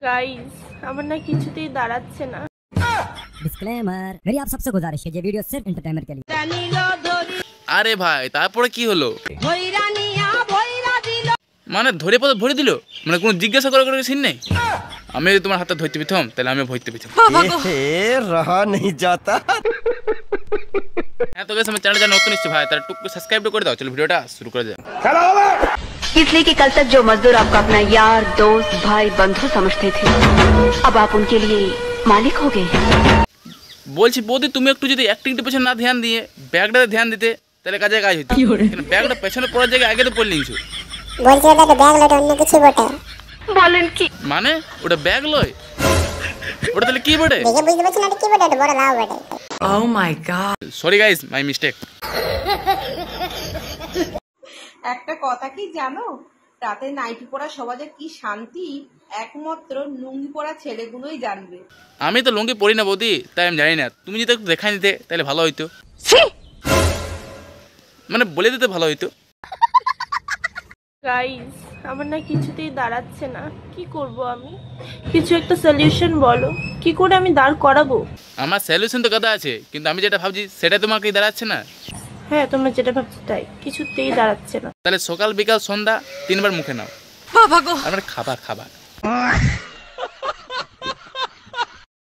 Guys আমার না কিছুতেই দাঁড়াচ্ছে না। डिस्क्लेमर, मेरी आप सबसे गुजारिश है ये वीडियो सिर्फ एंटरटेनमेंट के लिए। আরে ভাই তারপরে কি হলো? মানে ধরে পথে ভরে দিল, মানে কোনো জিজ্ঞাসা করার কোনো সিন নেই। আমি যদি তোমার হাতে ধরতে পেতাম তাহলে আমিও ভরতে পেতাম। रहा नहीं जाता। হ্যাঁ তো গাইস আমার চ্যানেলে যারা নতুন এসেছে ভাই তারা টুক সাবস্ক্রাইব করে দাও। চলো ভিডিওটা শুরু করা যাক। इसलिए कि कल तक जो मजदूर आपको अपना यार दोस्त भाई बंधु समझते थे अब आप उनके लिए मालिक हो गए हैं। বলছি বৌদি তুমি একটু যদি অ্যাক্টিংটা পেছনে না ধ্যান দিয়ে ব্যাগটাতে ধ্যান দিতে তাহলে কাজে কাজ হতো। কিন্তু ব্যাগটা পেছনে পড়ার জায়গায় আগে তো পড়ে নিয়েছো। বলছি ওটা তো ব্যাগ লয়, অন্য কিছু বটে। বলেন কি? মানে ওটা ব্যাগ লয়, ওটা তাহলে কি বটে? দেখে বুঝতে পারছি না এটা কি বটে, এটা বড় লাউ বটে। Oh my god! Sorry guys, my mistake. একটা কথা কি জানো, রাতে নাইটি পরা সমাজে কি শান্তি একমাত্র লুঙ্গি পরা ছেলেগুলোই জানবে। আমি তো লুঙ্গি পরি না বৌদি, তাই আমি জানি না। তুমি যদি একটু দেখাই দিতে তাহলে ভালো হইতো, মানে বলে দিতে ভালো হইতো। গাইস আমার না কিছুতেই দাঁড়াচ্ছে না, কি করব আমি? কিছু একটা সলিউশন বলো, কি করে আমি দাঁড় করাবো? আমার সলিউশন তো কথা আছে, কিন্তু আমি যেটা ভাবছি সেটা তোমাকে দাঁড়াচ্ছে না। হ্যাঁ তোমরা যেটা ভাবছো তাই, কিছুতেই দাঁড়াচ্ছে না। তাহলে সকাল বিকাল সন্ধ্যা 3 বার মুখে নাও। আর খাবার খাবার